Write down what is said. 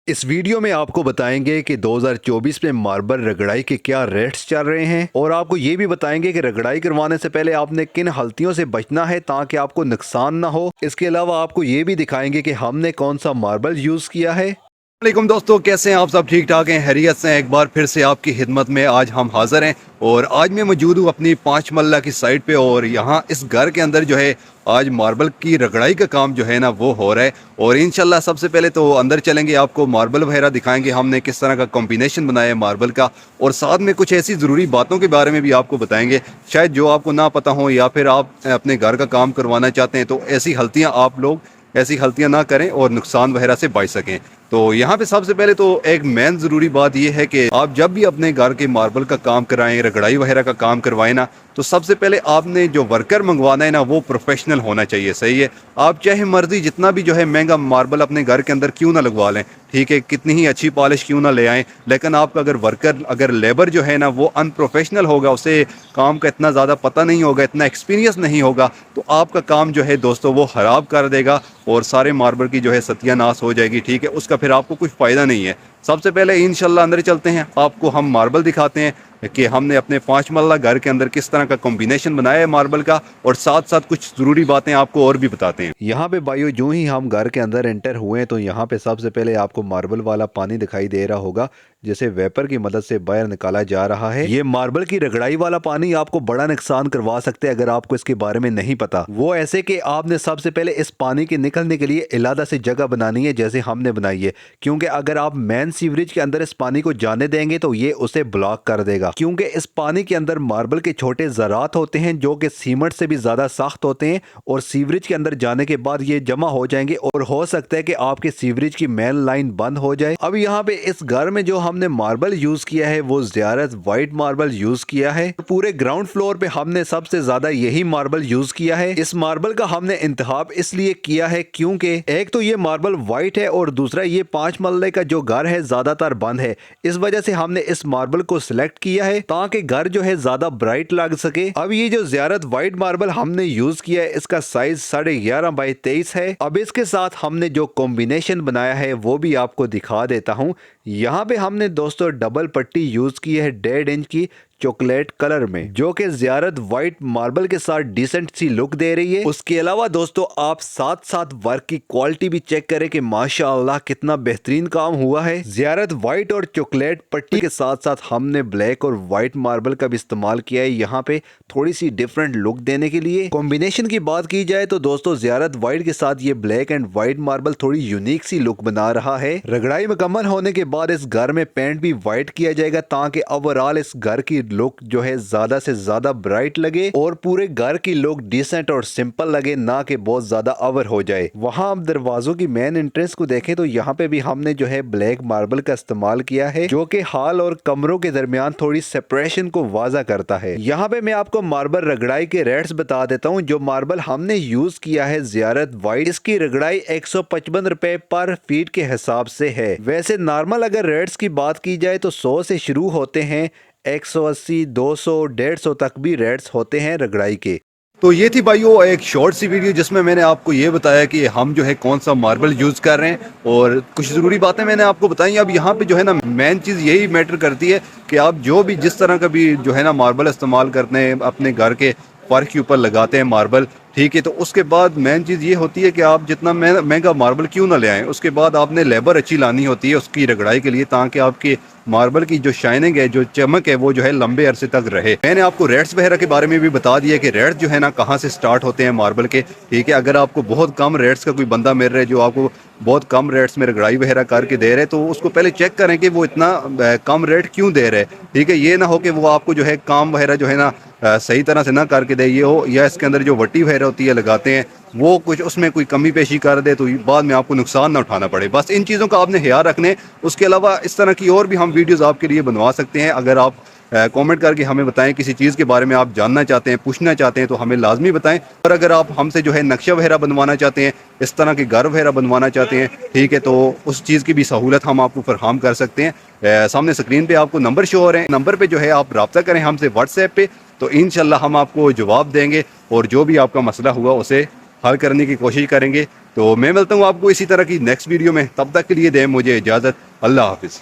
इस वीडियो में आपको बताएंगे कि 2024 में मार्बल रगड़ाई के क्या रेट्स चल रहे हैं और आपको ये भी बताएंगे कि रगड़ाई करवाने से पहले आपने किन गलतियों से बचना है ताकि आपको नुकसान ना हो। इसके अलावा आपको ये भी दिखाएंगे कि हमने कौन सा मार्बल यूज किया है। वालेकुम दोस्तों, कैसे हैं आप? सब ठीक ठाक हैं, खैरियत से हैं? एक बार फिर से आपकी खिदमत में आज हम हाजिर हैं और आज मैं मौजूद हूँ अपनी 5 मल्ला की साइट पे और यहाँ इस घर के अंदर जो है आज मार्बल की रगड़ाई का काम जो है ना वो हो रहा है। और इंशाल्लाह सबसे पहले तो अंदर चलेंगे, आपको मार्बल वगैरह दिखाएंगे हमने किस तरह का कॉम्बिनेशन बनाया है मार्बल का, और साथ में कुछ ऐसी ज़रूरी बातों के बारे में भी आपको बताएंगे शायद जो आपको ना पता हो, या फिर आप अपने घर का काम करवाना चाहते हैं तो ऐसी गलतियां ना करें और नुकसान वगैरह से बच सकें। तो यहाँ पे सबसे पहले तो एक मेन ज़रूरी बात यह है कि आप जब भी अपने घर के मार्बल का काम कराएं, रगड़ाई वगैरह का काम करवाएं ना, तो सबसे पहले आपने जो वर्कर मंगवाना है ना वो प्रोफेशनल होना चाहिए। सही है, आप चाहे मर्जी जितना भी जो है महंगा मार्बल अपने घर के अंदर क्यों ना लगवा लें, ठीक है, कितनी ही अच्छी पॉलिश क्यों ना ले आएँ, लेकिन आपका अगर लेबर जो है ना वो अनप्रोफेशनल होगा, उसे काम का इतना ज़्यादा पता नहीं होगा, इतना एक्सपीरियंस नहीं होगा, तो आपका काम जो है दोस्तों वो ख़राब कर देगा और सारे मार्बल की जो है सत्यानाश हो जाएगी। ठीक है, उसका फिर आपको कुछ फ़ायदा नहीं है। सबसे पहले इंशाल्लाह अंदर चलते हैं, आपको हम मार्बल दिखाते हैं कि हमने अपने 5 मरला घर के अंदर किस तरह का कॉम्बिनेशन बनाया है मार्बल का, और साथ साथ कुछ ज़रूरी बातें आपको और भी बताते हैं। यहाँ पे भाइयों जो ही हम घर के अंदर एंटर हुए तो यहाँ पे सबसे पहले आपको मार्बल वाला पानी दिखाई दे रहा होगा जिसे वेपर की मदद से बाहर निकाला जा रहा है। ये मार्बल की रगड़ाई वाला पानी आपको बड़ा नुकसान करवा सकते हैं अगर आपको इसके बारे में नहीं पता। वो ऐसे कि आपने सबसे पहले इस पानी के निकलने के लिए इलादा से जगह बनानी है जैसे हमने बनाई है, क्योंकि अगर आप मेन सीवरेज के अंदर इस पानी को जाने देंगे तो ये उसे ब्लॉक कर देगा, क्योंकि इस पानी के अंदर मार्बल के छोटे ज़रात होते हैं जो कि सीमेंट से भी ज्यादा सख्त होते हैं और सीवरेज के अंदर जाने के बाद ये जमा हो जाएंगे और हो सकता है कि आपके सीवरेज की मेन लाइन बंद हो जाए। अब यहाँ पे इस घर में जो हमने मार्बल यूज किया है वो ज़ियारत व्हाइट मार्बल यूज किया है। पूरे ग्राउंड फ्लोर पे हमने सबसे ज्यादा यही मार्बल यूज किया है। इस मार्बल का हमने इंतखाब इसलिए किया है क्योंकि एक तो ये मार्बल व्हाइट है और दूसरा ये 5 मरले का जो घर है ज्यादातर बंद है, इस वजह से हमने इस मार्बल को सिलेक्ट किया है ताकि घर जो है ज्यादा ब्राइट लग सके। अब ये जो ज़ियारत व्हाइट मार्बल हमने यूज किया है इसका साइज 11.5 बाई 23 है। अब इसके साथ हमने जो कॉम्बिनेशन बनाया है वो भी आपको दिखा देता हूँ। यहाँ पे हमने दोस्तों डबल पट्टी यूज की है 1.5 इंच की चॉकलेट कलर में, जो कि ज़ियारत व्हाइट मार्बल के साथ डिसेंट सी लुक दे रही है। उसके अलावा दोस्तों आप साथ साथ वर्क की क्वालिटी भी चेक करें कि माशाअल्लाह कितना बेहतरीन काम हुआ है। ज़ियारत व्हाइट और चॉकलेट पट्टी के साथ साथ हमने ब्लैक और व्हाइट मार्बल का भी इस्तेमाल किया है यहाँ पे थोड़ी सी डिफरेंट लुक देने के लिए। कॉम्बिनेशन की बात की जाए तो दोस्तों ज़ियारत व्हाइट के साथ ये ब्लैक एंड व्हाइट मार्बल थोड़ी यूनिक सी लुक बना रहा है। रगड़ाई मुकम्मल होने के बाद इस घर में पेंट भी व्हाइट किया जाएगा ताकि ओवरऑल इस घर की लुक जो है ज्यादा से ज्यादा ब्राइट लगे और पूरे घर की लुक डिसेंट और सिंपल लगे, ना कि बहुत ज्यादा ओवर हो जाए। वहां आप दरवाजों की मेन एंट्रेंस को देखें तो यहाँ पे भी हमने जो है ब्लैक मार्बल का इस्तेमाल किया है जो कि हॉल और कमरों के दरमियान थोड़ी सेपरेशन को वाजा करता है। यहाँ पे मैं आपको मार्बल रगड़ाई के रेट्स बता देता हूँ। जो मार्बल हमने यूज किया है ज़ियारत व्हाइट, इसकी रगड़ाई 155 रुपए पर फीट के हिसाब से है। वैसे नॉर्मल अगर रेट्स की बात की जाए तो 100 से शुरू होते हैं, 180, 200, 150 तक भी रेट्स होते हैं रगड़ाई के। तो ये थी भाइयों एक शॉर्ट सी वीडियो जिसमें मैंने आपको ये बताया कि हम जो है कौन सा मार्बल यूज़ कर रहे हैं और कुछ ज़रूरी बातें मैंने आपको बताई। अब यहाँ पे जो है ना मेन चीज़ यही मैटर करती है कि आप जो भी जिस तरह का भी जो है ना मार्बल इस्तेमाल करते हैं, अपने घर के फर्श के ऊपर लगाते हैं मार्बल, ठीक है, तो उसके बाद मेन चीज़ ये होती है कि आप जितना महंगा मार्बल क्यों ना ले आएँ, उसके बाद आपने लेबर अच्छी लानी होती है उसकी रगड़ाई के लिए ताकि आपके मार्बल की जो शाइनिंग है, जो चमक है, वो जो है लंबे अरसे तक रहे। मैंने आपको रेट्स वगैरह के बारे में भी बता दिया कि रेट्स जो है ना कहाँ से स्टार्ट होते हैं मार्बल के, ठीक है। अगर आपको बहुत कम रेट्स का कोई बंदा मिल रहा है जो आपको बहुत कम रेट्स में रगड़ाई वगैरह करके दे रहे हैं तो उसको पहले चेक करें कि वो इतना कम रेट क्यों दे रहे हैं, ठीक है। ये ना हो कि वो आपको जो है काम वगैरह जो है ना सही तरह से ना करके दे, ये हो या इसके अंदर जो वट्टी वगैरह होती है लगाते हैं वो कुछ उसमें कोई कमी पेशी कर दे तो बाद में आपको नुकसान ना उठाना पड़े। बस इन चीज़ों का आपने ख्याल रखने। उसके अलावा इस तरह की और भी हम वीडियोस आपके लिए बनवा सकते हैं। अगर आप कमेंट करके हमें बताएं किसी चीज़ के बारे में आप जानना चाहते हैं, पूछना चाहते हैं तो हमें लाजमी बताएं। और अगर आप हमसे जो है नक्शा वगैरह बनवाना चाहते हैं, इस तरह के घर वगैरह बनवाना चाहते हैं, ठीक है, तो उस चीज़ की भी सहूलत हम आपको फराहम कर सकते हैं। सामने स्क्रीन पे आपको नंबर शो हो रहे हैं, नंबर पे जो है आप रब्ता करें हमसे व्हाट्सएप पे, तो इंशाल्लाह हम आपको जवाब देंगे और जो भी आपका मसला हुआ उसे हल करने की कोशिश करेंगे। तो मैं मिलता हूँ आपको इसी तरह की नेक्स्ट वीडियो में, तब तक के लिए दें मुझे इजाज़त। अल्लाह हाफिज़।